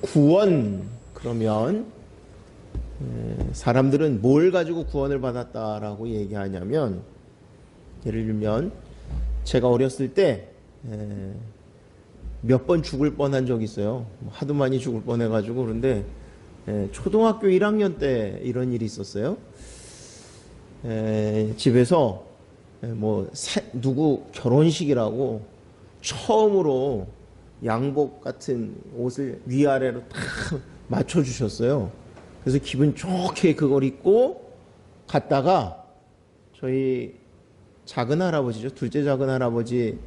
구원 그러면 사람들은 뭘 가지고 구원을 받았다라고 얘기하냐면, 예를 들면 제가 어렸을 때 몇 번 죽을 뻔한 적이 있어요. 하도 많이 죽을 뻔해가지고. 그런데 초등학교 1학년 때 이런 일이 있었어요. 집에서 누구 결혼식이라고 처음으로 양복 같은 옷을 위아래로 다 맞춰주셨어요. 그래서 기분 좋게 그걸 입고 갔다가 저희 작은 할아버지죠. 둘째 작은 할아버지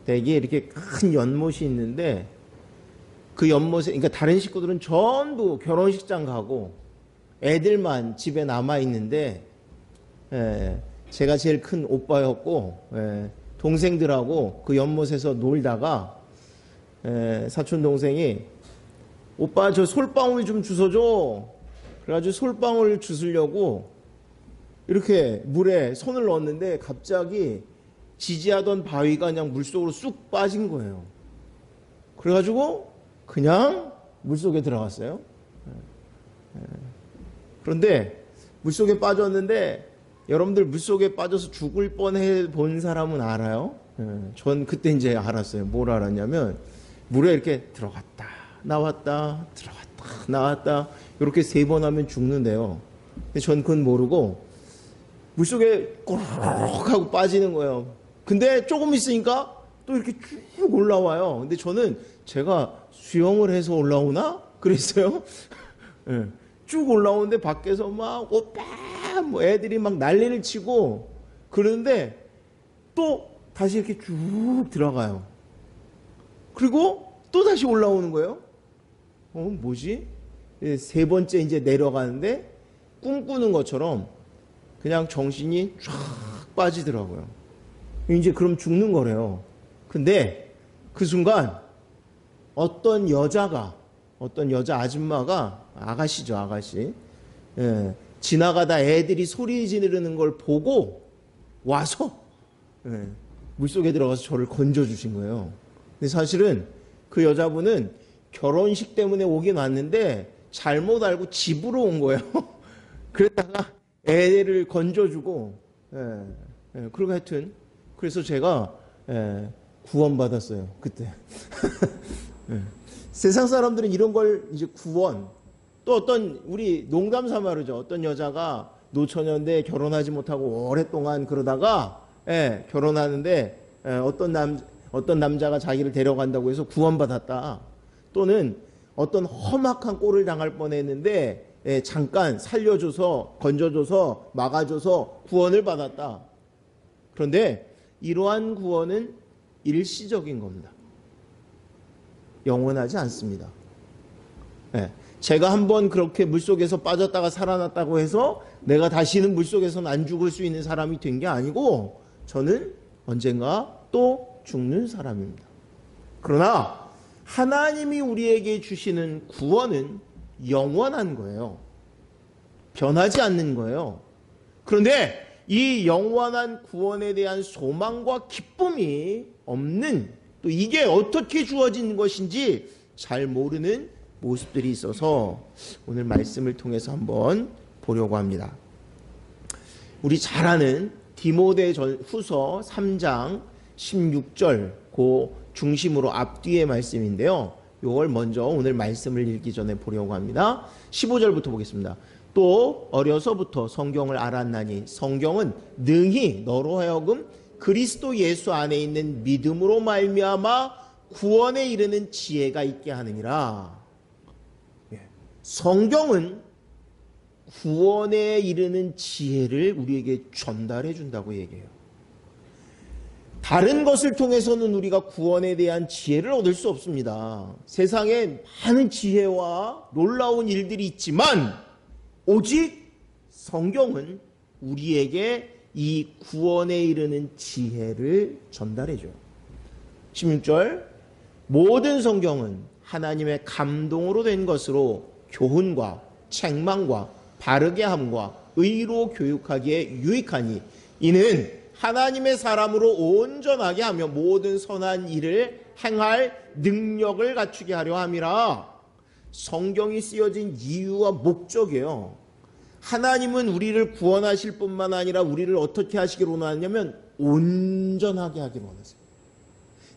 댁에 이렇게 큰 연못이 있는데, 그 연못에, 그러니까 다른 식구들은 전부 결혼식장 가고 애들만 집에 남아 있는데, 제가 제일 큰 오빠였고, 동생들하고 그 연못에서 놀다가 사촌 동생이 오빠 저 솔방울 좀 주워줘. 그래가지고 솔방울 주우려고 이렇게 물에 손을 넣었는데 갑자기 지지하던 바위가 그냥 물속으로 쑥 빠진 거예요. 그래가지고 그냥 물속에 들어갔어요. 그런데 물속에 빠졌는데, 여러분들 물속에 빠져서 죽을 뻔해 본 사람은 알아요? 전 그때 이제 알았어요. 뭘 알았냐면, 물에 이렇게 들어갔다 나왔다 들어갔다 나왔다 이렇게 3번 하면 죽는데요. 근데 전 그건 모르고 물속에 꼬르륵 하고 빠지는 거예요. 근데 조금 있으니까 또 이렇게 쭉 올라와요. 근데 저는 제가 수영을 해서 올라오나? 그랬어요. 쭉 올라오는데 밖에서 막 오빠 애들이 막 난리를 치고 그러는데 또 다시 이렇게 쭉 들어가요. 그리고 또 다시 올라오는 거예요. 뭐지? 3번째 이제 내려가는데 꿈꾸는 것처럼 그냥 정신이 쫙 빠지더라고요. 이제 그럼 죽는 거래요. 근데 그 순간 어떤 여자 아줌마가, 아가씨죠, 아가씨. 지나가다 애들이 소리 지르는 걸 보고 와서 물속에 들어가서 저를 건져주신 거예요. 근데 사실은 그 여자분은 결혼식 때문에 오긴 왔는데 잘못 알고 집으로 온 거예요. 그랬다가 애를 건져주고, 그리고 하여튼, 그래서 제가 구원받았어요, 그때. 세상 사람들은 이런 걸 이제 구원, 또 어떤, 우리 농담 삼아 그러죠. 어떤 여자가 노처녀인데 결혼하지 못하고 오랫동안 그러다가, 결혼하는데, 어떤 남자가 자기를 데려간다고 해서 구원받았다. 또는 어떤 험악한 꼴을 당할 뻔했는데, 잠깐 살려줘서, 건져줘서, 막아줘서 구원을 받았다. 그런데 이러한 구원은 일시적인 겁니다. 영원하지 않습니다. 제가 한번 그렇게 물속에서 빠졌다가 살아났다고 해서 내가 다시는 물속에서는 안 죽을 수 있는 사람이 된 게 아니고, 저는 언젠가 또 죽는 사람입니다. 그러나 하나님이 우리에게 주시는 구원은 영원한 거예요. 변하지 않는 거예요. 그런데 이 영원한 구원에 대한 소망과 기쁨이 없는, 또 이게 어떻게 주어진 것인지 잘 모르는 모습들이 있어서 오늘 말씀을 통해서 한번 보려고 합니다. 우리 잘 아는 디모데후서 3장 16절 그 중심으로 앞뒤의 말씀인데요. 이걸 먼저 오늘 말씀을 읽기 전에 보려고 합니다. 15절부터 보겠습니다. 또 어려서부터 성경을 알았나니 성경은 능히 너로 하여금 그리스도 예수 안에 있는 믿음으로 말미암아 구원에 이르는 지혜가 있게 하느니라. 성경은 구원에 이르는 지혜를 우리에게 전달해 준다고 얘기해요. 다른 것을 통해서는 우리가 구원에 대한 지혜를 얻을 수 없습니다. 세상에 많은 지혜와 놀라운 일들이 있지만 오직 성경은 우리에게 이 구원에 이르는 지혜를 전달해 줘요. 16절, 모든 성경은 하나님의 감동으로 된 것으로 교훈과 책망과 바르게 함과 의로 교육하기에 유익하니 이는 하나님의 사람으로 온전하게 하며 모든 선한 일을 행할 능력을 갖추게 하려 함이라. 성경이 쓰여진 이유와 목적이에요. 하나님은 우리를 구원하실 뿐만 아니라 우리를 어떻게 하시기를 원하냐면 온전하게 하기를 원하세요.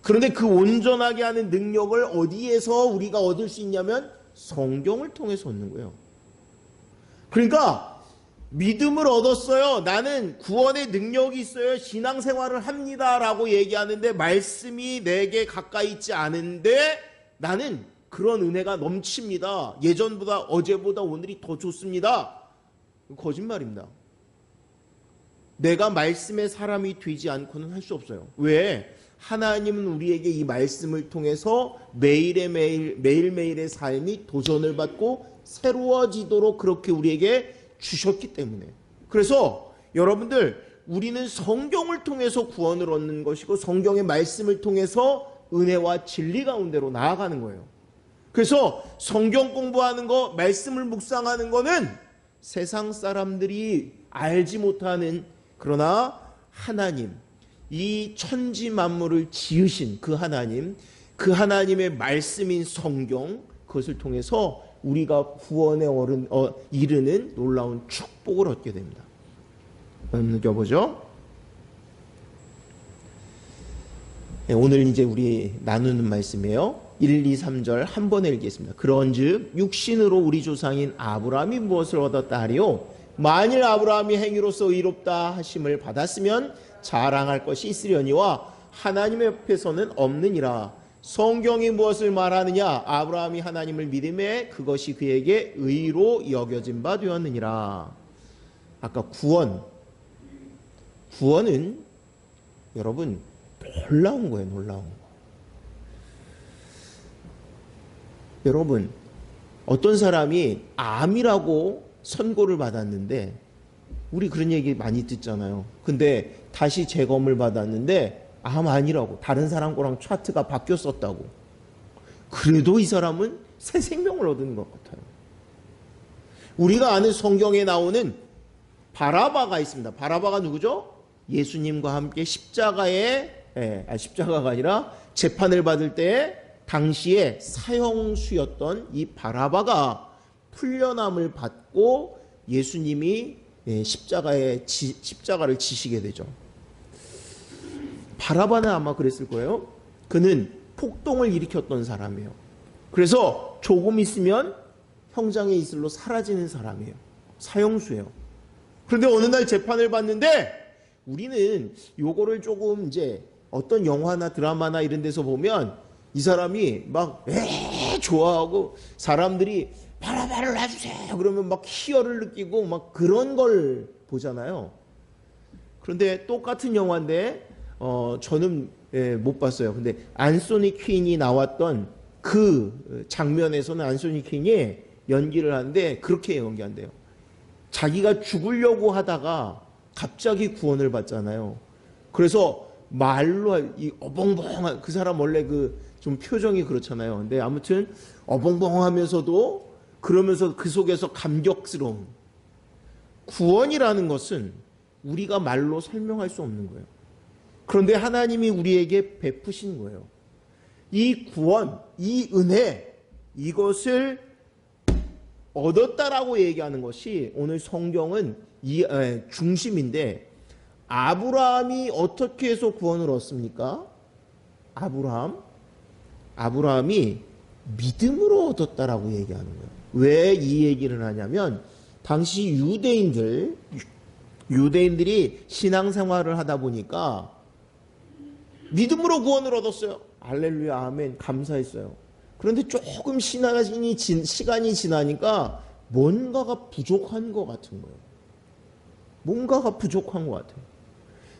그런데 그 온전하게 하는 능력을 어디에서 우리가 얻을 수 있냐면 성경을 통해서 얻는 거예요. 그러니까 믿음을 얻었어요. 나는 구원의 능력이 있어요. 신앙생활을 합니다. 라고 얘기하는데 말씀이 내게 가까이 있지 않은데 나는 그런 은혜가 넘칩니다. 예전보다 어제보다 오늘이 더 좋습니다. 거짓말입니다. 내가 말씀의 사람이 되지 않고는 할 수 없어요. 왜? 하나님은 우리에게 이 말씀을 통해서 매일매일의 삶이 도전을 받고 새로워지도록 그렇게 우리에게 주셨기 때문에. 그래서 여러분들, 우리는 성경을 통해서 구원을 얻는 것이고 성경의 말씀을 통해서 은혜와 진리 가운데로 나아가는 거예요. 그래서 성경 공부하는 거, 말씀을 묵상하는 거는 세상 사람들이 알지 못하는, 그러나 하나님, 이 천지 만물을 지으신 그 하나님, 그 하나님의 말씀인 성경, 그것을 통해서 우리가 구원에 이르는 놀라운 축복을 얻게 됩니다. 느껴보죠? 네, 오늘 이제 우리 나누는 말씀이에요. 1, 2, 3절 한 번에 읽겠습니다. 그런즉 육신으로 우리 조상인 아브라함이 무엇을 얻었다 하리요? 만일 아브라함이 행위로서 의롭다 하심을 받았으면 자랑할 것이 있으려니와 하나님의 옆에서는 없느니라. 성경이 무엇을 말하느냐? 아브라함이 하나님을 믿음에 그것이 그에게 의로 여겨진 바 되었느니라. 아까 구원은 여러분 놀라운 거예요. 놀라운 거. 여러분, 어떤 사람이 암이라고 선고를 받았는데, 우리 그런 얘기 많이 듣잖아요. 근데 다시 재검을 받았는데 암 아니라고, 다른 사람 거랑 차트가 바뀌었었다고. 그래도 이 사람은 새 생명을 얻은 것 같아요. 우리가 아는 성경에 나오는 바라바가 있습니다. 바라바가 누구죠? 예수님과 함께 십자가가 아니라 재판을 받을 때 당시에 사형수였던 이 바라바가 풀려남을 받고 예수님이 십자가를 지시게 되죠. 바라바는 아마 그랬을 거예요. 그는 폭동을 일으켰던 사람이에요. 그래서 조금 있으면 형장의 이슬로 사라지는 사람이에요. 사형수예요. 그런데 어느 날 재판을 받는데, 우리는 요거를 조금 이제 어떤 영화나 드라마나 이런 데서 보면 이 사람이 막 좋아하고 사람들이 바라바를 놔주세요 그러면 막 희열을 느끼고 막 그런 걸 보잖아요. 그런데 똑같은 영화인데 저는 못 봤어요. 근데 안소니 퀸이 나왔던 그 장면에서는 안소니 퀸이 연기를 하는데 그렇게 연기한대요. 자기가 죽으려고 하다가 갑자기 구원을 받잖아요. 그래서 말로 이 어벙벙한, 그 사람 원래 그 좀 표정이 그렇잖아요. 근데 아무튼 어벙벙하면서도 그러면서 그 속에서 감격스러운, 구원이라는 것은 우리가 말로 설명할 수 없는 거예요. 그런데 하나님이 우리에게 베푸신 거예요. 이 구원, 이 은혜, 이것을 얻었다라고 얘기하는 것이 오늘 성경은 중심인데, 아브라함이 어떻게 해서 구원을 얻습니까? 아브라함이 믿음으로 얻었다라고 얘기하는 거예요. 왜 이 얘기를 하냐면, 당시 유대인들이 신앙생활을 하다 보니까 믿음으로 구원을 얻었어요. 할렐루야, 아멘, 감사했어요. 그런데 조금 시간이 지나니까 뭔가가 부족한 것 같은 거예요. 뭔가가 부족한 것 같아요.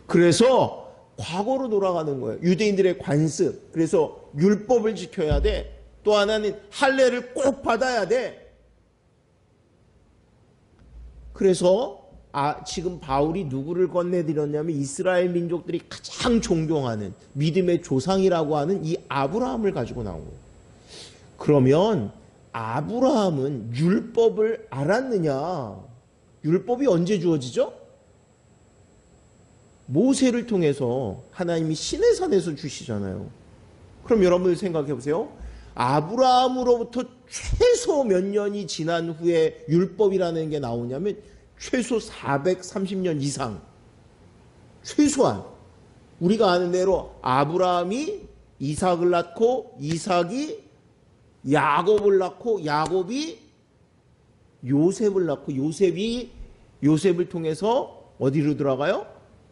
그래서 과거로 돌아가는 거예요. 유대인들의 관습. 그래서 율법을 지켜야 돼. 또 하나는 할례를 꼭 받아야 돼. 그래서 지금 바울이 누구를 건네드렸냐면 이스라엘 민족들이 가장 존경하는 믿음의 조상이라고 하는 이 아브라함을 가지고 나온 거예요. 그러면 아브라함은 율법을 알았느냐? 율법이 언제 주어지죠? 모세를 통해서 하나님이 시내산에서 주시잖아요. 그럼 여러분들 생각해 보세요. 아브라함으로부터 최소 몇 년이 지난 후에 율법이라는 게 나오냐면 최소 430년 이상. 최소한. 우리가 아는 대로 아브라함이 이삭을 낳고 이삭이 야곱을 낳고 야곱이 요셉을 낳고 요셉이 요셉을 통해서 어디로 들어가요?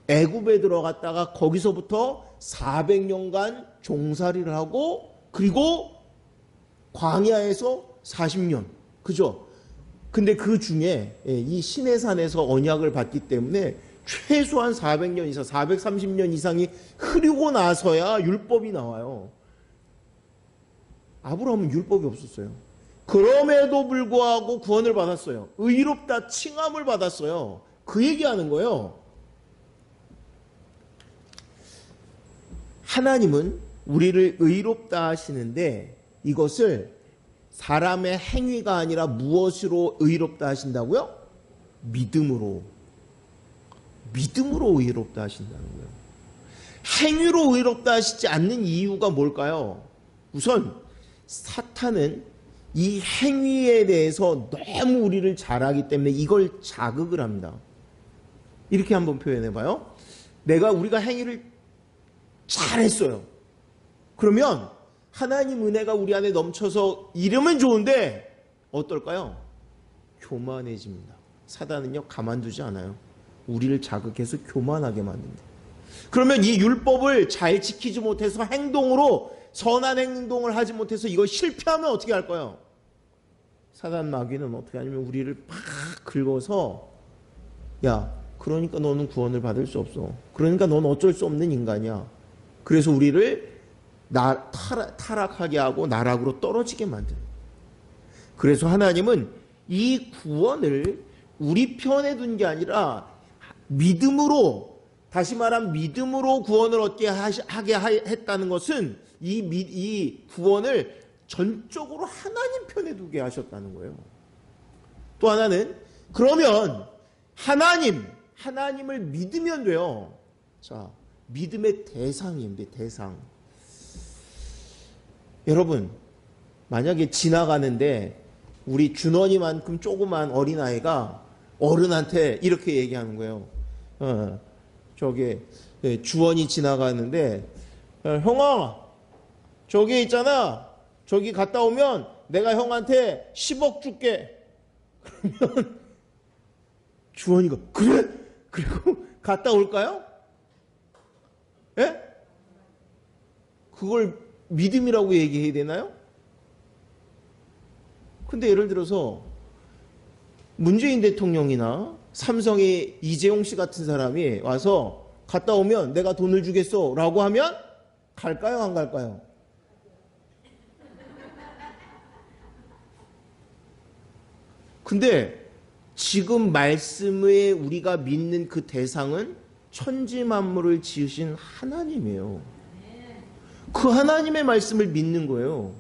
애굽에 들어갔다가 거기서부터 400년간 종살이를 하고 그리고 광야에서 40년. 그죠? 근데 그 중에 이 시내산에서 언약을 받기 때문에 최소한 400년 이상, 430년 이상이 흐르고 나서야 율법이 나와요. 아브라함은 율법이 없었어요. 그럼에도 불구하고 구원을 받았어요. 의롭다 칭함을 받았어요. 그 얘기하는 거예요. 하나님은 우리를 의롭다 하시는데 이것을 사람의 행위가 아니라 무엇으로 의롭다 하신다고요? 믿음으로. 믿음으로 의롭다 하신다는 거예요. 행위로 의롭다 하시지 않는 이유가 뭘까요? 우선 사탄은 이 행위에 대해서 너무 우리를 잘하기 때문에 이걸 자극을 합니다. 이렇게 한번 표현해 봐요. 우리가 행위를 잘했어요. 그러면 하나님 은혜가 우리 안에 넘쳐서 이러면 좋은데 어떨까요? 교만해집니다. 사단은요 가만두지 않아요. 우리를 자극해서 교만하게 만듭니다. 그러면 이 율법을 잘 지키지 못해서 행동으로 선한 행동을 하지 못해서 이걸 실패하면 어떻게 할까요? 사단 마귀는 어떻게 하냐면 우리를 팍 긁어서 야 그러니까 너는 구원을 받을 수 없어. 그러니까 너는 어쩔 수 없는 인간이야. 그래서 우리를 타락하게 하고 나락으로 떨어지게 만드는. 그래서 하나님은 이 구원을 우리 편에 둔 게 아니라 믿음으로, 다시 말하면 믿음으로 구원을 얻게 하게 했다는 것은 이 구원을 전적으로 하나님 편에 두게 하셨다는 거예요. 또 하나는 그러면 하나님을 믿으면 돼요. 자, 믿음의 대상입니다. 대상. 여러분, 만약에 지나가는데 우리 준원이만큼 조그만 어린아이가 어른한테 이렇게 얘기하는 거예요. 주원이 지나가는데 형아 저기 있잖아. 저기 갔다 오면 내가 형한테 10억 줄게. 그러면 주원이가 그래? 그리고 갔다 올까요? 예? 그걸 믿음이라고 얘기해야 되나요? 근데 예를 들어서 문재인 대통령이나 삼성의 이재용 씨 같은 사람이 와서 갔다 오면 내가 돈을 주겠어 라고 하면 갈까요? 안 갈까요? 근데 지금 말씀에 우리가 믿는 그 대상은 천지만물을 지으신 하나님이에요. 그 하나님의 말씀을 믿는 거예요.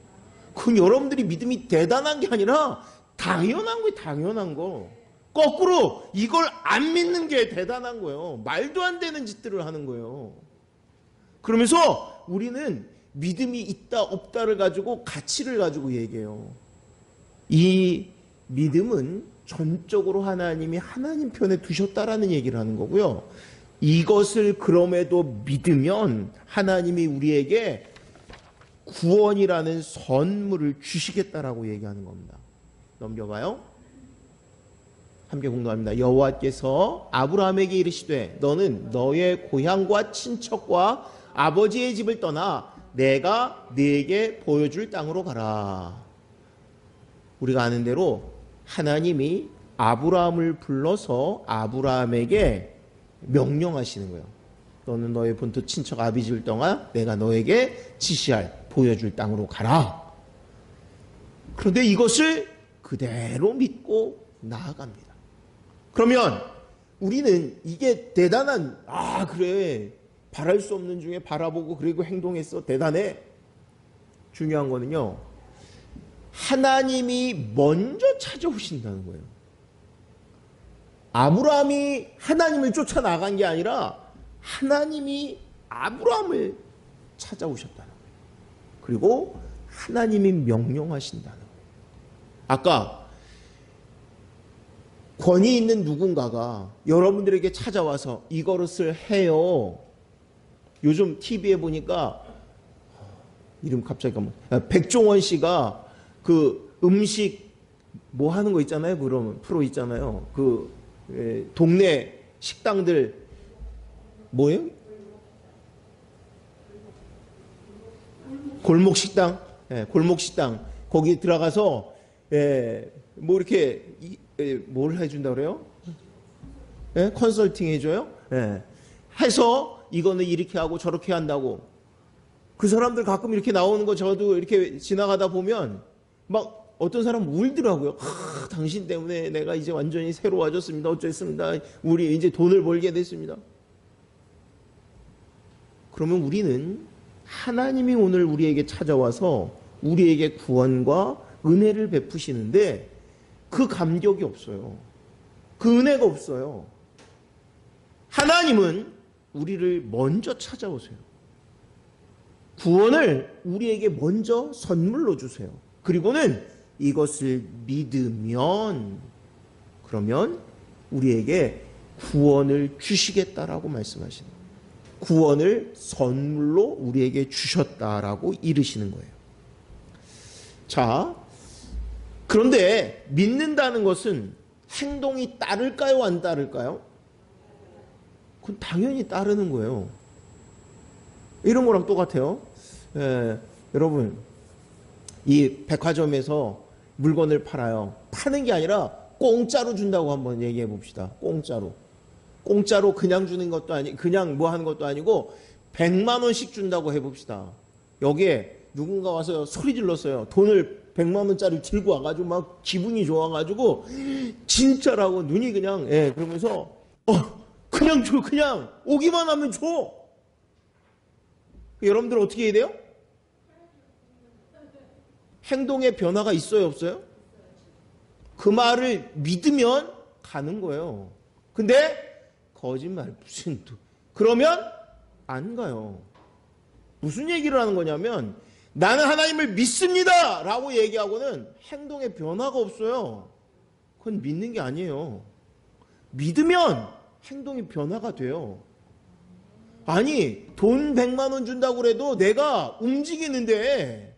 그건 여러분들이 믿음이 대단한 게 아니라 당연한 거예요. 당연한 거. 거꾸로 이걸 안 믿는 게 대단한 거예요. 말도 안 되는 짓들을 하는 거예요. 그러면서 우리는 믿음이 있다 없다를 가지고 가치를 가지고 얘기해요. 이 믿음은 전적으로 하나님이 하나님 편에 두셨다라는 얘기를 하는 거고요. 이것을 그럼에도 믿으면 하나님이 우리에게 구원이라는 선물을 주시겠다라고 얘기하는 겁니다. 넘겨봐요. 함께 공동합니다. 여호와께서 아브라함에게 이르시되 너는 너의 고향과 친척과 아버지의 집을 떠나 내가 네게 보여줄 땅으로 가라. 우리가 아는 대로 하나님이 아브라함을 불러서 아브라함에게 명령하시는 거예요. 너는 너의 본토 친척 아비 집을 떠나 내가 너에게 지시할 보여줄 땅으로 가라. 그런데 이것을 그대로 믿고 나아갑니다. 그러면 우리는 이게 대단한, 그래 바랄 수 없는 중에 바라보고 그리고 행동했어, 대단해. 중요한 거는요, 하나님이 먼저 찾아오신다는 거예요. 아브라함이 하나님을 쫓아나간 게 아니라 하나님이 아브라함을 찾아오셨다는 거예요. 그리고 하나님이 명령하신다는 거예요. 아까 권위 있는 누군가가 여러분들에게 찾아와서 이것을 해요. 요즘 TV에 보니까 이름 갑자기 까먹었어요. 백종원 씨가 그 음식 뭐 하는 거 있잖아요. 그러면 프로 있잖아요. 그 동네 식당들 뭐예요? 골목 식당. 골목 식당. 거기 들어가서 뭐 이렇게 뭘 해준다 그래요? 컨설팅 해줘요? 해서 이거는 이렇게 하고 저렇게 한다고. 그 사람들 가끔 이렇게 나오는 거 저도 이렇게 지나가다 보면 막 어떤 사람 울더라고요. 당신 때문에 내가 이제 완전히 새로워졌습니다. 어쨌습니다. 우리 이제 돈을 벌게 됐습니다. 그러면 우리는 하나님이 오늘 우리에게 찾아와서 우리에게 구원과 은혜를 베푸시는데 그 감격이 없어요. 그 은혜가 없어요. 하나님은 우리를 먼저 찾아오세요. 구원을 우리에게 먼저 선물로 주세요. 그리고는 이것을 믿으면 그러면 우리에게 구원을 주시겠다라고 말씀하시는 거예요. 구원을 선물로 우리에게 주셨다라고 이르시는 거예요. 자, 그런데 믿는다는 것은 행동이 따를까요? 안 따를까요? 그건 당연히 따르는 거예요. 이런 거랑 똑같아요. 여러분, 이 백화점에서 물건을 팔아요. 파는 게 아니라 공짜로 준다고 한번 얘기해 봅시다. 공짜로. 공짜로 그냥 주는 것도 아니고 그냥 뭐 하는 것도 아니고 100만 원씩 준다고 해봅시다. 여기에 누군가 와서 소리 질렀어요. 돈을 100만 원짜리 들고 와가지고 막 기분이 좋아가지고 진짜라고 눈이 그냥 그러면서 그냥 줘. 그냥 오기만 하면 줘. 여러분들 어떻게 해야 돼요? 행동의 변화가 있어요, 없어요? 그 말을 믿으면 가는 거예요. 근데 거짓말 무슨 그러면 안 가요. 무슨 얘기를 하는 거냐면 나는 하나님을 믿습니다 라고 얘기하고는 행동의 변화가 없어요. 그건 믿는 게 아니에요. 믿으면 행동이 변화가 돼요. 아니 돈 100만 원 준다고 그래도 내가 움직이는데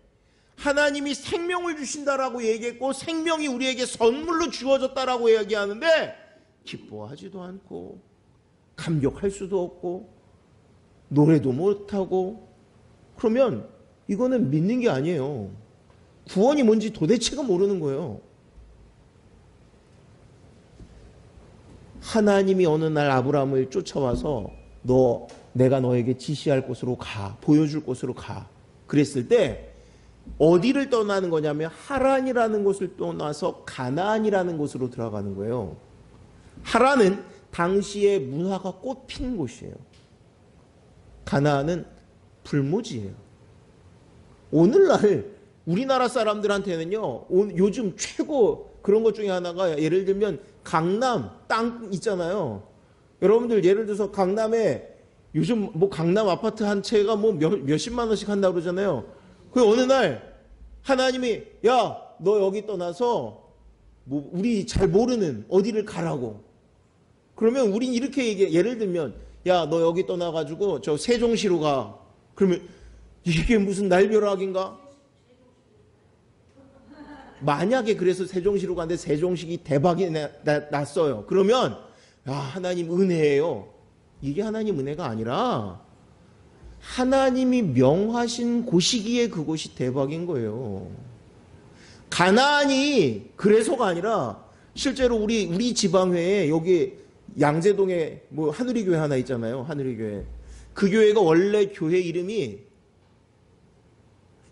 하나님이 생명을 주신다라고 얘기했고 생명이 우리에게 선물로 주어졌다라고 얘기하는데 기뻐하지도 않고 감격할 수도 없고 노래도 못하고 그러면 이거는 믿는 게 아니에요. 구원이 뭔지 도대체가 모르는 거예요. 하나님이 어느 날 아브라함을 쫓아와서 내가 너에게 지시할 곳으로 가, 보여줄 곳으로 가. 그랬을 때 어디를 떠나는 거냐면 하란이라는 곳을 떠나서 가나안이라는 곳으로 들어가는 거예요. 하란은 당시의 문화가 꽃핀 곳이에요. 가나안은 불모지예요. 오늘날 우리나라 사람들한테는요, 요즘 최고 그런 것 중에 하나가 예를 들면 강남 땅 있잖아요. 여러분들 예를 들어서 강남에 요즘 뭐 강남 아파트 한 채가 뭐 몇십만 원씩 한다고 그러잖아요. 그 어느 날 하나님이 야, 너 여기 떠나서 뭐 우리 잘 모르는 어디를 가라고. 그러면 우린 이렇게 얘기해. 예를 들면 야, 너 여기 떠나가지고 저 세종시로 가. 그러면 이게 무슨 날벼락인가? 만약에 그래서 세종시로 가는데 세종시기 대박이 났어요. 그러면 야, 하나님 은혜예요. 이게 하나님 은혜가 아니라 하나님이 명하신 곳이기에 그곳이 대박인 거예요. 가나안이 그래서가 아니라 실제로 우리 지방회에 여기 양재동에 뭐 하늘이 교회 하나 있잖아요. 하늘이 교회. 그 교회가 원래 교회 이름이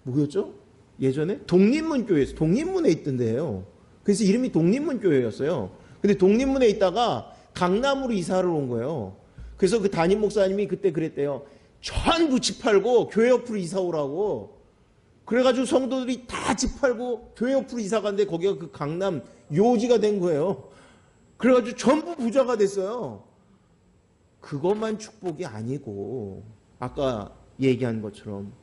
뭐였죠? 예전에 독립문 교회에서 독립문에 있던 데예요. 그래서 이름이 독립문 교회였어요. 근데 독립문에 있다가 강남으로 이사를 온 거예요. 그래서 그 담임 목사님이 그때 그랬대요. 전부 집 팔고 교회 옆으로 이사 오라고. 그래가지고 성도들이 다 집 팔고 교회 옆으로 이사 갔는데 거기가 그 강남 요지가 된 거예요. 그래가지고 전부 부자가 됐어요. 그것만 축복이 아니고 아까 얘기한 것처럼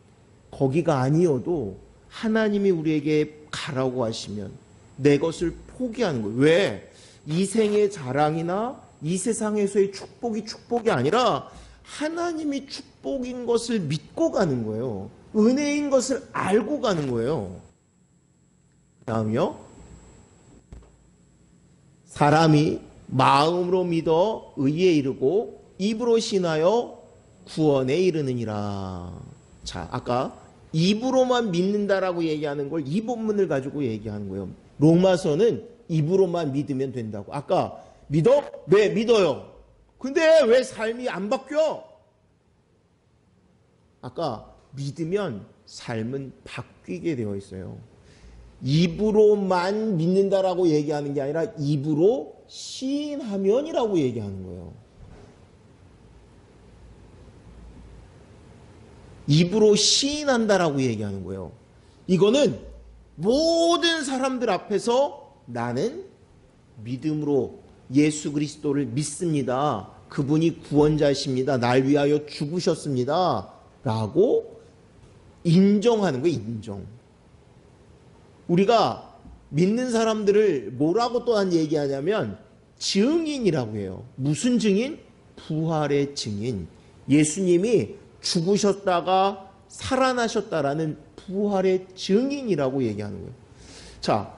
거기가 아니어도 하나님이 우리에게 가라고 하시면 내 것을 포기하는 거예요. 왜? 이 생의 자랑이나 이 세상에서의 축복이 아니라 하나님이 축복인 것을 믿고 가는 거예요. 은혜인 것을 알고 가는 거예요. 다음이요. 사람이 마음으로 믿어 의에 이르고 입으로 신하여 구원에 이르느니라. 자, 아까 입으로만 믿는다라고 얘기하는 걸 이 본문을 가지고 얘기하는 거예요. 로마서는 입으로만 믿으면 된다고. 아까 믿어? 네, 믿어요. 근데 왜 삶이 안 바뀌어? 아까 믿으면 삶은 바뀌게 되어 있어요. 입으로만 믿는다라고 얘기하는 게 아니라 입으로 시인하면이라고 얘기하는 거예요. 입으로 시인한다라고 얘기하는 거예요. 이거는 모든 사람들 앞에서 나는 믿음으로 예수 그리스도를 믿습니다. 그분이 구원자이십니다. 날 위하여 죽으셨습니다. 라고 인정하는 거예요. 인정. 우리가 믿는 사람들을 뭐라고 또한 얘기하냐면 증인이라고 해요. 무슨 증인? 부활의 증인. 예수님이 죽으셨다가 살아나셨다라는 부활의 증인이라고 얘기하는 거예요. 자,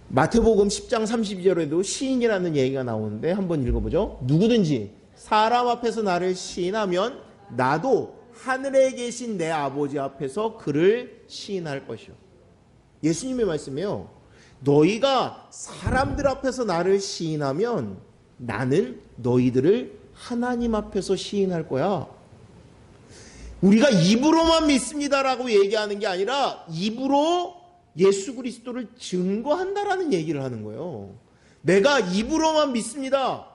마태복음 10장 32절에도 시인이라는 얘기가 나오는데 한번 읽어보죠. 누구든지 사람 앞에서 나를 시인하면 나도 하늘에 계신 내 아버지 앞에서 그를 시인할 것이요. 예수님의 말씀이에요. 너희가 사람들 앞에서 나를 시인하면 나는 너희들을 하나님 앞에서 시인할 거야. 우리가 입으로만 믿습니다라고 얘기하는 게 아니라 입으로 예수 그리스도를 증거한다라는 얘기를 하는 거예요. 내가 입으로만 믿습니다.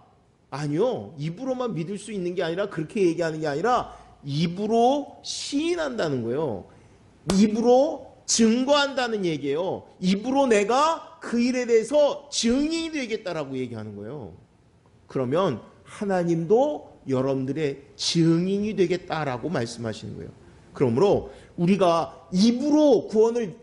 아니요. 입으로만 믿을 수 있는 게 아니라 그렇게 얘기하는 게 아니라 입으로 시인한다는 거예요. 입으로 증거한다는 얘기예요. 입으로 내가 그 일에 대해서 증인이 되겠다라고 얘기하는 거예요. 그러면 하나님도 여러분들의 증인이 되겠다라고 말씀하시는 거예요. 그러므로 우리가 입으로 구원을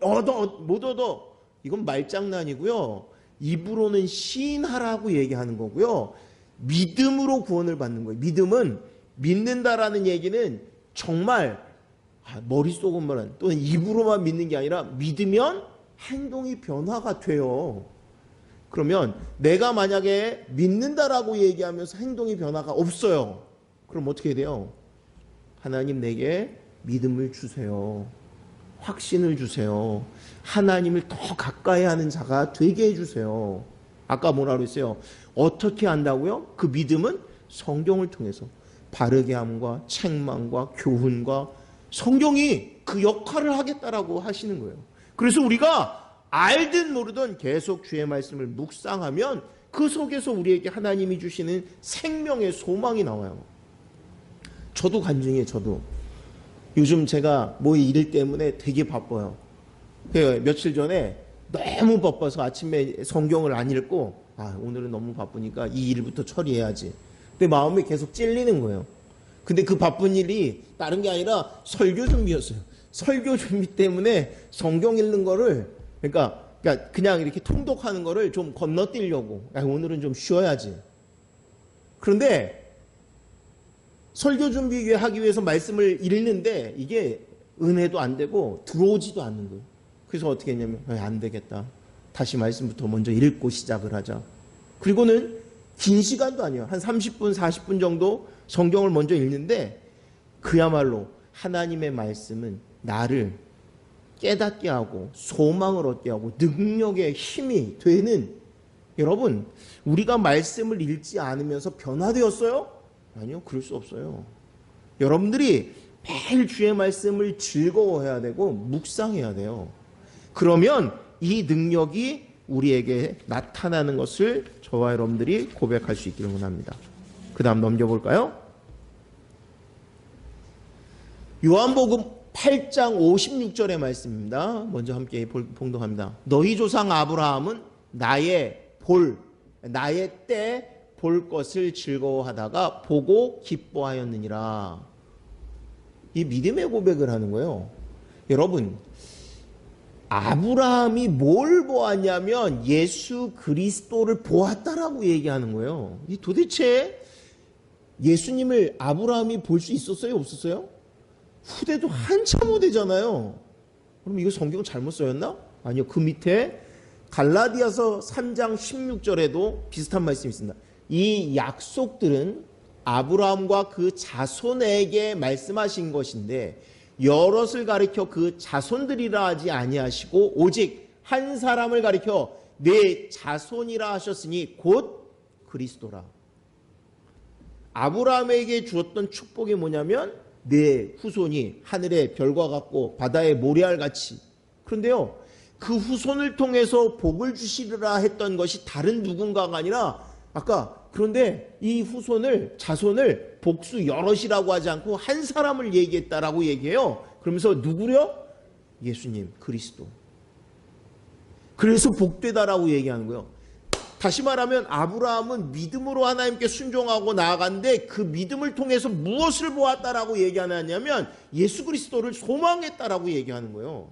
못 얻어. 이건 말장난이고요. 입으로는 시인하라고 얘기하는 거고요. 믿음으로 구원을 받는 거예요. 믿음은 믿는다라는 얘기는 정말 머릿속으로만 또는 입으로만 믿는 게 아니라 믿으면 행동이 변화가 돼요. 그러면 내가 만약에 믿는다라고 얘기하면서 행동이 변화가 없어요. 그럼 어떻게 돼요? 하나님 내게 믿음을 주세요. 확신을 주세요. 하나님을 더 가까이 하는 자가 되게 해주세요. 아까 뭐라 그랬어요? 어떻게 한다고요? 그 믿음은 성경을 통해서 바르게 함과 책망과 교훈과 성경이 그 역할을 하겠다라고 하시는 거예요. 그래서 우리가 알든 모르든 계속 주의 말씀을 묵상하면 그 속에서 우리에게 하나님이 주시는 생명의 소망이 나와요. 저도 간증해요. 저도 요즘 제가 뭐 일 때문에 되게 바빠요. 며칠 전에 너무 바빠서 아침에 성경을 안 읽고 오늘은 너무 바쁘니까 이 일부터 처리해야지. 근데 마음이 계속 찔리는 거예요. 근데 그 바쁜 일이 다른 게 아니라 설교 준비였어요. 설교 준비 때문에 성경 읽는 거를 그러니까 그냥 이렇게 통독하는 거를 좀 건너뛰려고 오늘은 좀 쉬어야지. 그런데 설교 준비하기 위해서 말씀을 읽는데 이게 은혜도 안 되고 들어오지도 않는 거예요. 그래서 어떻게 했냐면 안 되겠다. 다시 말씀부터 먼저 읽고 시작을 하자. 그리고는 긴 시간도 아니에요. 한 30분, 40분 정도 성경을 먼저 읽는데 그야말로 하나님의 말씀은 나를 깨닫게 하고 소망을 얻게 하고 능력의 힘이 되는 여러분 우리가 말씀을 읽지 않으면서 변화되었어요? 아니요. 그럴 수 없어요. 여러분들이 매일 주의 말씀을 즐거워해야 되고 묵상해야 돼요. 그러면 이 능력이 우리에게 나타나는 것을 저와 여러분들이 고백할 수 있기를 원합니다. 그 다음 넘겨볼까요? 요한복음 8장 56절의 말씀입니다. 먼저 함께 봉독합니다. 너희 조상 아브라함은 나의 때 볼 것을 즐거워하다가 보고 기뻐하였느니라. 이 믿음의 고백을 하는 거예요. 여러분 아브라함이 뭘 보았냐면 예수 그리스도를 보았다라고 얘기하는 거예요. 이 도대체 예수님을 아브라함이 볼 수 있었어요? 없었어요? 후대도 한참 후대잖아요. 그럼 이거 성경 잘못 써였나? 아니요. 그 밑에 갈라디아서 3장 16절에도 비슷한 말씀이 있습니다. 이 약속들은 아브라함과 그 자손에게 말씀하신 것인데 여럿을 가리켜 그 자손들이라 하지 아니하시고 오직 한 사람을 가리켜 내 자손이라 하셨으니 곧 그리스도라. 아브라함에게 주었던 축복이 뭐냐면 내 후손이 하늘의 별과 같고 바다의 모래알 같이. 그런데요, 그 후손을 통해서 복을 주시리라 했던 것이 다른 누군가가 아니라 그런데 이 후손을 자손을 복수 여럿이라고 하지 않고 한 사람을 얘기했다라고 얘기해요. 그러면서 누구려? 예수님 그리스도. 그래서 복되다라고 얘기하는 거예요. 다시 말하면 아브라함은 믿음으로 하나님께 순종하고 나아갔는데 그 믿음을 통해서 무엇을 보았다라고 얘기하냐면 예수 그리스도를 소망했다라고 얘기하는 거예요.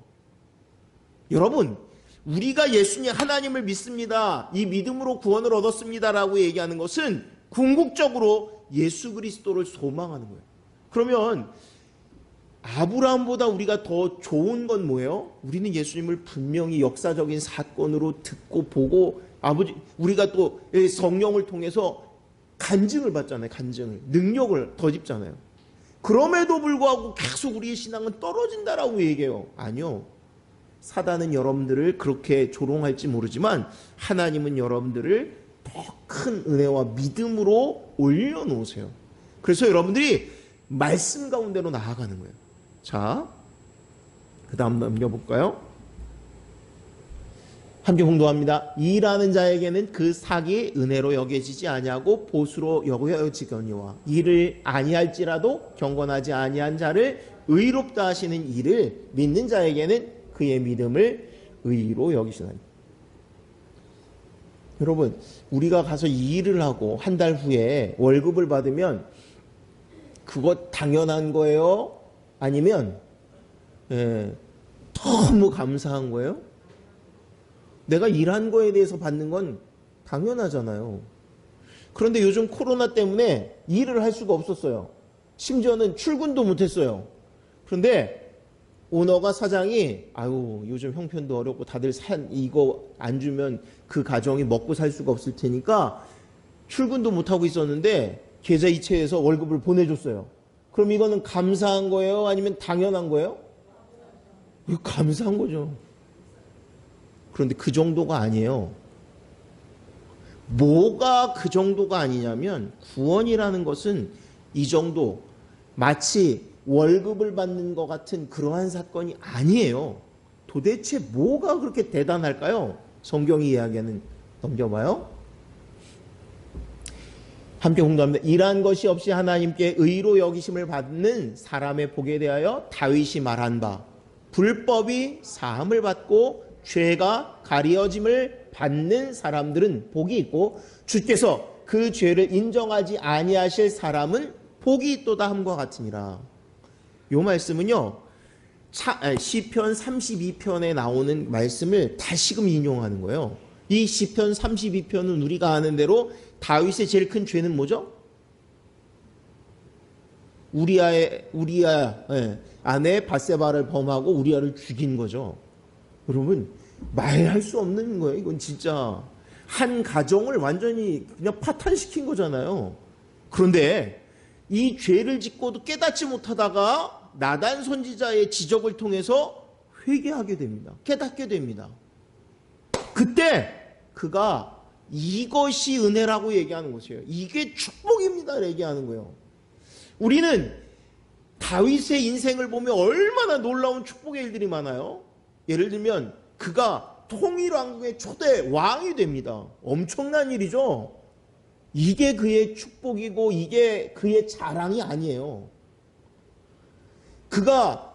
여러분, 우리가 예수님 하나님을 믿습니다, 이 믿음으로 구원을 얻었습니다라고 얘기하는 것은 궁극적으로 예수 그리스도를 소망하는 거예요. 그러면 아브라함보다 우리가 더 좋은 건 뭐예요? 우리는 예수님을 분명히 역사적인 사건으로 듣고 보고 우리가 또 성령을 통해서 간증을 받잖아요. 간증을. 능력을 덧입잖아요. 그럼에도 불구하고 계속 우리의 신앙은 떨어진다라고 얘기해요. 아니요. 사단은 여러분들을 그렇게 조롱할지 모르지만 하나님은 여러분들을 더 큰 은혜와 믿음으로 올려놓으세요. 그래서 여러분들이 말씀 가운데로 나아가는 거예요. 자, 그 다음 넘겨볼까요? 함께 공동합니다. 일하는 자에게는 그 삭이 은혜로 여겨지지 아니하고 보수로 여겨지거니와 일을 아니할지라도 경건하지 아니한 자를 의롭다 하시는 이를 믿는 자에게는 그의 믿음을 의로 여기시나니. 여러분, 우리가 가서 이 일을 하고 한 달 후에 월급을 받으면 그것 당연한 거예요? 아니면 너무 감사한 거예요? 내가 일한 거에 대해서 받는 건 당연하잖아요. 그런데 요즘 코로나 때문에 일을 할 수가 없었어요. 심지어는 출근도 못했어요. 그런데 오너가, 사장이 요즘 형편도 어렵고 다들 이거 안 주면 그 가정이 먹고 살 수가 없을 테니까 출근도 못하고 있었는데 계좌 이체해서 월급을 보내줬어요. 그럼 이거는 감사한 거예요? 아니면 당연한 거예요? 이거 감사한 거죠. 그런데 그 정도가 아니에요. 뭐가 그 정도가 아니냐면 구원이라는 것은 이 정도, 마치 월급을 받는 것 같은 그러한 사건이 아니에요. 도대체 뭐가 그렇게 대단할까요? 성경이 이야기하는, 넘겨봐요. 함께 공부합니다. 이러한 것이 없이 하나님께 의로 여기심을 받는 사람의 복에 대하여 다윗이 말한 바, 불법이 사함을 받고 죄가 가리어짐을 받는 사람들은 복이 있고 주께서 그 죄를 인정하지 아니하실 사람은 복이 있도다 함과 같으니라. 이 말씀은요, 시편 32편에 나오는 말씀을 다시금 인용하는 거예요. 이 시편 32편은 우리가 아는 대로 다윗의 제일 큰 죄는 뭐죠? 우리아 아내 바세바를 범하고 우리아를 죽인 거죠. 여러분, 말할 수 없는 거예요. 이건 진짜 한 가정을 완전히 그냥 파탄시킨 거잖아요. 그런데 이 죄를 짓고도 깨닫지 못하다가 나단 선지자의 지적을 통해서 회개하게 됩니다. 깨닫게 됩니다. 그때 그가 이것이 은혜라고 얘기하는 것이에요. 이게 축복입니다 얘기하는 거예요. 우리는 다윗의 인생을 보면 얼마나 놀라운 축복의 일들이 많아요. 예를 들면 그가 통일왕국의 초대 왕이 됩니다. 엄청난 일이죠. 이게 그의 축복이고 이게 그의 자랑이 아니에요. 그가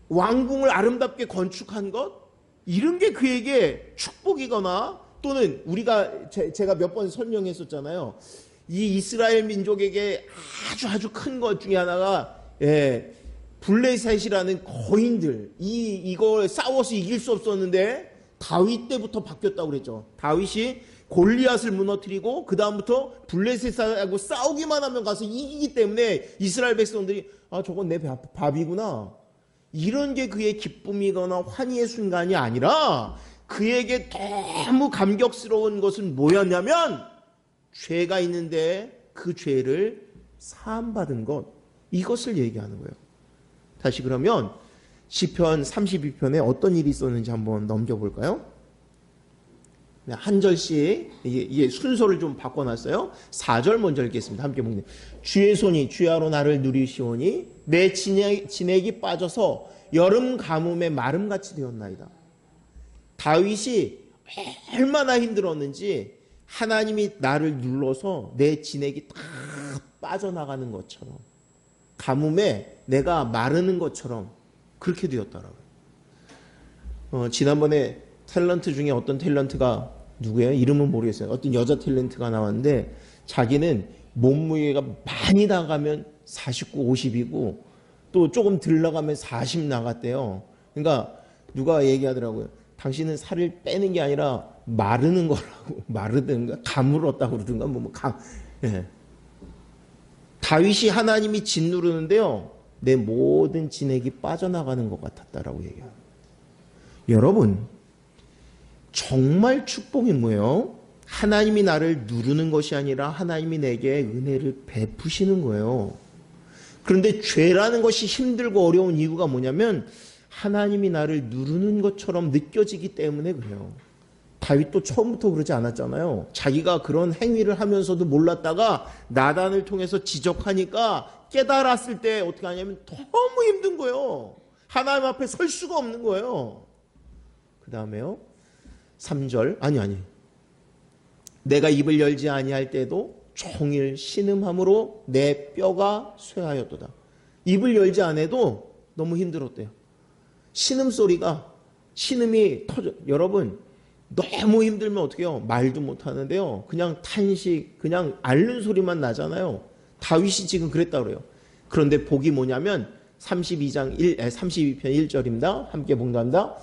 왕궁을 아름답게 건축한 것, 이런 게 그에게 축복이거나, 또는 우리가 제가 몇 번 설명했었잖아요. 이 이스라엘 민족에게 아주 큰 것 중에 하나가 블레셋이라는 거인들, 이걸 싸워서 이길 수 없었는데 다윗 때부터 바뀌었다고 그랬죠. 다윗이 골리앗을 무너뜨리고 그 다음부터 블레셋하고 싸우기만 하면 가서 이기기 때문에 이스라엘 백성들이 저건 내 밥이구나. 이런 게 그의 기쁨이거나 환희의 순간이 아니라 그에게 너무 감격스러운 것은 뭐였냐면 죄가 있는데 그 죄를 사함받은 것, 이것을 얘기하는 거예요. 다시 그러면 시편 32편에 어떤 일이 있었는지 한번 넘겨볼까요? 한 절씩 이게 순서를 좀 바꿔놨어요. 4절 먼저 읽겠습니다. 함께 보겠습니다. 주의 손이 주야로 나를 누리시오니 내 진액이 빠져서 여름 가뭄에 마름같이 되었나이다. 다윗이 얼마나 힘들었는지 하나님이 나를 눌러서 내 진액이 다 빠져나가는 것처럼, 가뭄에 내가 마르는 것처럼 그렇게 되었더라고요. 지난번에 탤런트 중에 어떤 탤런트가 누구예요? 이름은 모르겠어요. 어떤 여자 탤런트가 나왔는데 자기는 몸무게가 많이 나가면 49, 50이고 또 조금 들 나가면 40 나갔대요. 그러니까 누가 얘기하더라고요. 당신은 살을 빼는 게 아니라 마르는 거라고. 마르든가 가물었다고 그러든가 예. 다윗이 하나님이 짓누르는데요, 내 모든 진액이 빠져나가는 것 같았다라고 얘기해요. 여러분, 정말 축복이 뭐예요? 하나님이 나를 누르는 것이 아니라 하나님이 내게 은혜를 베푸시는 거예요. 그런데 죄라는 것이 힘들고 어려운 이유가 뭐냐면 하나님이 나를 누르는 것처럼 느껴지기 때문에 그래요. 다윗도 처음부터 그러지 않았잖아요. 자기가 그런 행위를 하면서도 몰랐다가 나단을 통해서 지적하니까 깨달았을 때 어떻게 하냐면 너무 힘든 거예요. 하나님 앞에 설 수가 없는 거예요. 그 다음에요, 3절 아니 내가 입을 열지 아니할 때도 종일 신음함으로 내 뼈가 쇠하였도다. 입을 열지 않아도 너무 힘들었대요. 신음이 터져. 여러분, 너무 힘들면 어떻게 해요? 말도 못 하는데요, 그냥 탄식, 그냥 앓는 소리만 나잖아요. 다윗이 지금 그랬다고 그래요. 그런데 복이 뭐냐면 32편 1절입니다. 함께 봉독합니다.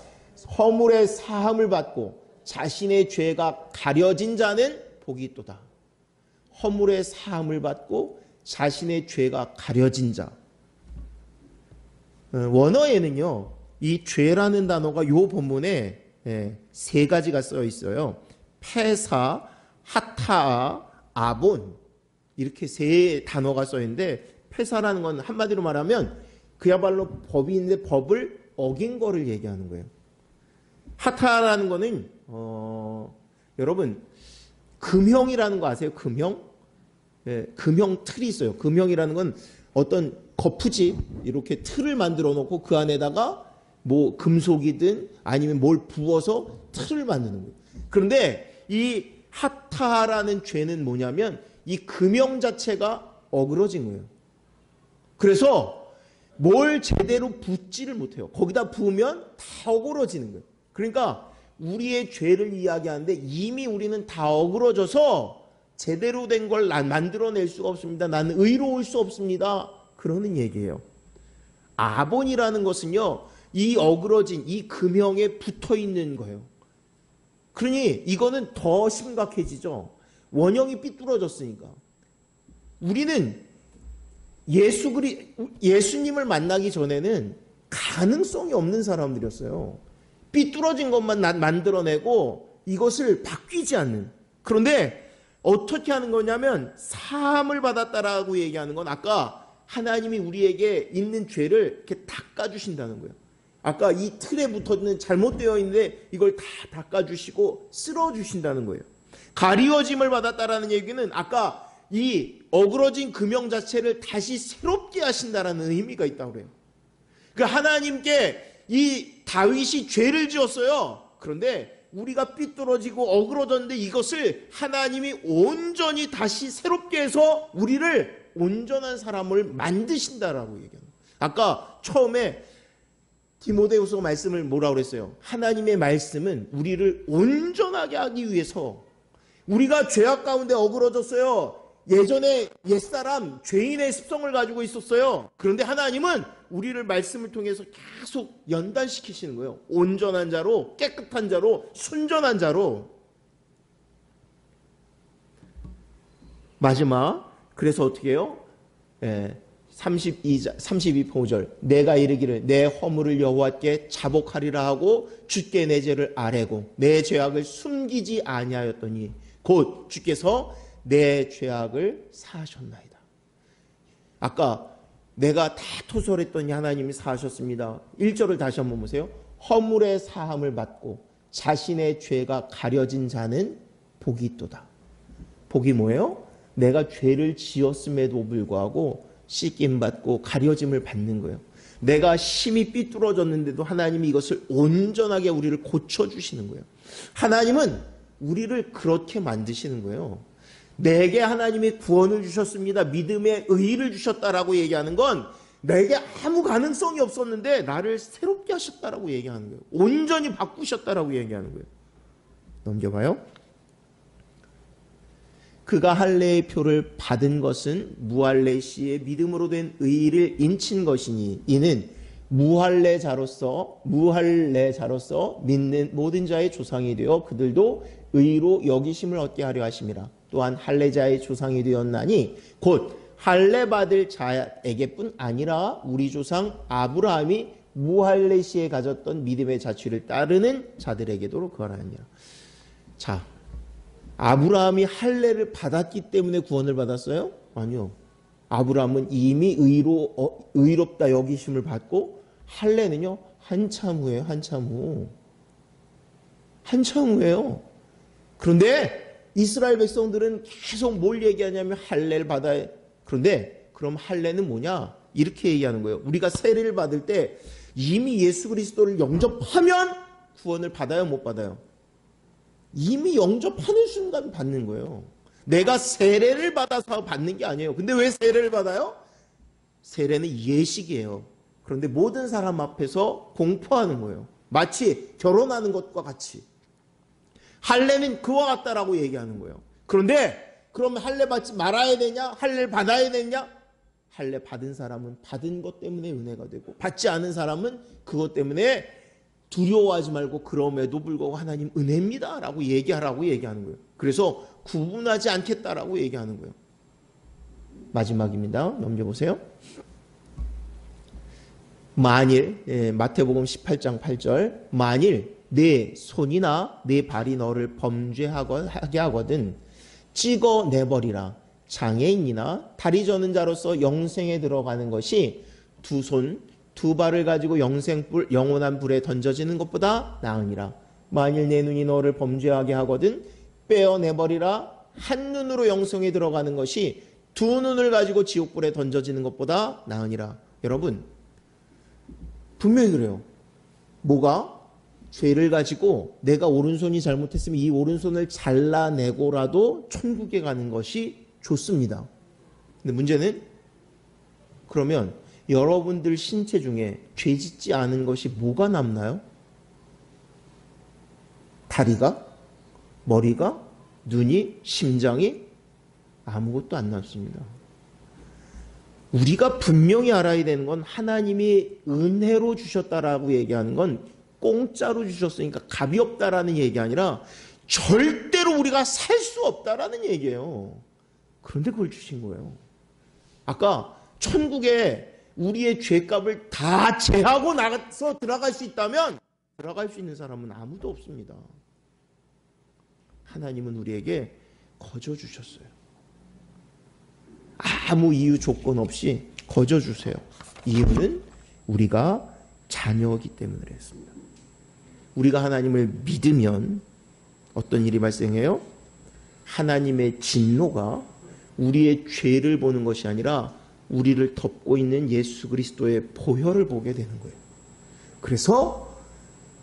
허물의 사함을 받고 자신의 죄가 가려진 자는 복이 있도다. 허물의 사함을 받고 자신의 죄가 가려진 자. 원어에는요, 이 죄라는 단어가 요 본문에 세 가지가 써 있어요. 페사, 하타, 아본, 이렇게 세 단어가 써 있는데, 페사라는 건 한마디로 말하면 그야말로 법이 있는데 법을 어긴 거를 얘기하는 거예요. 하타라는 거는 여러분, 금형이라는 거 아세요? 금형? 금형 틀이 있어요. 금형이라는 건 어떤 거푸집, 이렇게 틀을 만들어 놓고 그 안에다가 뭐 금속이든 아니면 뭘 부어서 틀을 만드는 거예요. 그런데 이 하타라는 죄는 뭐냐면 이 금형 자체가 어그러진 거예요. 그래서 뭘 제대로 붓지를 못해요. 거기다 부으면 다 어그러지는 거예요. 그러니까 우리의 죄를 이야기하는데 이미 우리는 다 어그러져서 제대로 된 걸 만들어낼 수가 없습니다. 나는 의로울 수 없습니다. 그러는 얘기예요. 아본이라는 것은요, 이 어그러진 이 금형에 붙어 있는 거예요. 그러니 이거는 더 심각해지죠. 원형이 삐뚤어졌으니까. 우리는 예수님을 만나기 전에는 가능성이 없는 사람들이었어요. 삐뚤어진 것만 만들어내고 이것을 바뀌지 않는. 그런데 어떻게 하는 거냐면 사함을 받았다라고 얘기하는 건 아까 하나님이 우리에게 있는 죄를 이렇게 닦아주신다는 거예요. 아까 이 틀에 붙어있는 잘못되어 있는데 이걸 다 닦아주시고 쓸어주신다는 거예요. 가리워짐을 받았다라는 얘기는 아까 이 어그러진 금형 자체를 다시 새롭게 하신다라는 의미가 있다고 그래요. 그러니까 하나님께 이 다윗이 죄를 지었어요. 그런데 우리가 삐뚤어지고 어그러졌는데 이것을 하나님이 온전히 다시 새롭게 해서 우리를 온전한 사람을 만드신다라고 얘기합니다. 아까 처음에 디모데후서 말씀을 뭐라고 그랬어요? 하나님의 말씀은 우리를 온전하게 하기 위해서, 우리가 죄악 가운데 어그러졌어요. 예전에 옛사람 죄인의 습성을 가지고 있었어요. 그런데 하나님은 우리를 말씀을 통해서 계속 연단시키시는 거예요. 온전한 자로, 깨끗한 자로, 순전한 자로. 마지막, 그래서 어떻게 해요? 32포절 내가 이르기를 내 허물을 여호와께 자복하리라 하고 주께 내 죄를 아뢰고 내 죄악을 숨기지 아니하였더니 곧 주께서 내 죄악을 사하셨나이다. 아까 내가 다 토설했더니 하나님이 사하셨습니다. 1절을 다시 한번 보세요. 허물의 사함을 받고 자신의 죄가 가려진 자는 복이 있도다. 복이 뭐예요? 내가 죄를 지었음에도 불구하고 씻김받고 가려짐을 받는 거예요. 내가 심히 삐뚤어졌는데도 하나님이 이것을 온전하게 우리를 고쳐주시는 거예요. 하나님은 우리를 그렇게 만드시는 거예요. 내게 하나님이 구원을 주셨습니다. 믿음의 의의를 주셨다라고 얘기하는 건 내게 아무 가능성이 없었는데 나를 새롭게 하셨다라고 얘기하는 거예요. 온전히 바꾸셨다라고 얘기하는 거예요. 넘겨봐요. 그가 할례의 표를 받은 것은 무할례 시의 믿음으로 된 의의를 인친 것이니 이는 무할례자로서 믿는 모든 자의 조상이 되어 그들도 의로 여기심을 얻게 하려 하심이라. 또한 할례자의 조상이 되었나니 곧 할례 받을 자에게뿐 아니라 우리 조상 아브라함이 무할례 시에 가졌던 믿음의 자취를 따르는 자들에게도 그러하니라. 자, 아브라함이 할례를 받았기 때문에 구원을 받았어요? 아니요. 아브라함은 이미 의롭다 여기심을 받고 할례는요 한참 후에요. 한참 후에요. 그런데 이스라엘 백성들은 계속 뭘 얘기하냐면 할례를 받아야. 그런데 그럼 할례는 뭐냐? 이렇게 얘기하는 거예요. 우리가 세례를 받을 때 이미 예수 그리스도를 영접하면 구원을 받아요, 못 받아요? 이미 영접하는 순간 받는 거예요. 내가 세례를 받아서 받는 게 아니에요. 근데 왜 세례를 받아요? 세례는 예식이에요. 그런데 모든 사람 앞에서 공포하는 거예요. 마치 결혼하는 것과 같이. 할례는 그와 같다라고 얘기하는 거예요. 그런데 그러면 할례 받지 말아야 되냐? 할례를 받아야 되냐? 할례 받은 사람은 받은 것 때문에 은혜가 되고 받지 않은 사람은 그것 때문에 두려워하지 말고 그럼에도 불구하고 하나님 은혜입니다 라고 얘기하라고 얘기하는 거예요. 그래서 구분하지 않겠다라고 얘기하는 거예요. 마지막입니다. 넘겨보세요. 만일 마태복음 18장 8절 만일 내 손이나 내 발이 너를 범죄하게 하거든 찍어내버리라. 장애인이나 다리 저는 자로서 영생에 들어가는 것이 두 손 두 발을 가지고 영원한 불에 던져지는 것보다 나으니라. 만일 내 눈이 너를 범죄하게 하거든 빼어내버리라. 한 눈으로 영생에 들어가는 것이 두 눈을 가지고 지옥불에 던져지는 것보다 나으니라. 여러분 분명히 그래요. 뭐가? 죄를 가지고 내가 오른손이 잘못했으면 이 오른손을 잘라내고라도 천국에 가는 것이 좋습니다. 근데 문제는 그러면 여러분들 신체 중에 죄 짓지 않은 것이 뭐가 남나요? 다리가? 머리가? 눈이? 심장이? 아무것도 안 남습니다. 우리가 분명히 알아야 되는 건 하나님이 은혜로 주셨다라고 얘기하는 건 공짜로 주셨으니까 값이 없다라는 얘기 아니라 절대로 우리가 살 수 없다라는 얘기예요. 그런데 그걸 주신 거예요. 아까 천국에 우리의 죄값을 다 제하고 나가서 들어갈 수 있다면 들어갈 수 있는 사람은 아무도 없습니다. 하나님은 우리에게 거저 주셨어요. 아무 이유 조건 없이 거저 주세요. 이유는 우리가 자녀이기 때문에 그랬습니다. 우리가 하나님을 믿으면 어떤 일이 발생해요? 하나님의 진노가 우리의 죄를 보는 것이 아니라 우리를 덮고 있는 예수 그리스도의 보혈을 보게 되는 거예요. 그래서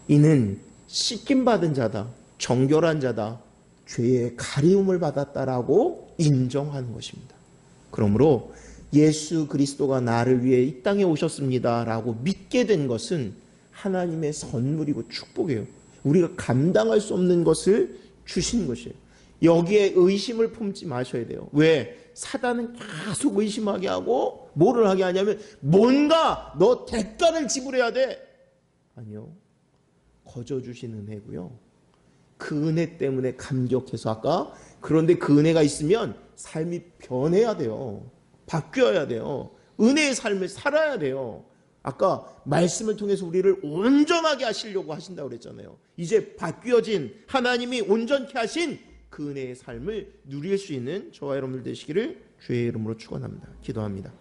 이는 씻김받은 자다, 정결한 자다, 죄의 가리움을 받았다라고 인정하는 것입니다. 그러므로 예수 그리스도가 나를 위해 이 땅에 오셨습니다 라고 믿게 된 것은 하나님의 선물이고 축복이에요. 우리가 감당할 수 없는 것을 주신 것이에요. 여기에 의심을 품지 마셔야 돼요. 왜? 사단은 계속 의심하게 하고 뭐를 하게 하냐면 뭔가 너 대가를 지불해야 돼. 아니요. 거저 주신 은혜고요. 그 은혜 때문에 감격해서 아까 그런데 그 은혜가 있으면 삶이 변해야 돼요. 바뀌어야 돼요. 은혜의 삶을 살아야 돼요. 아까 말씀을 통해서 우리를 온전하게 하시려고 하신다고 그랬잖아요. 이제 바뀌어진 하나님이 온전케 하신 그 은혜의 삶을 누릴 수 있는 저와 여러분들 되시기를 주의 이름으로 축원합니다. 기도합니다.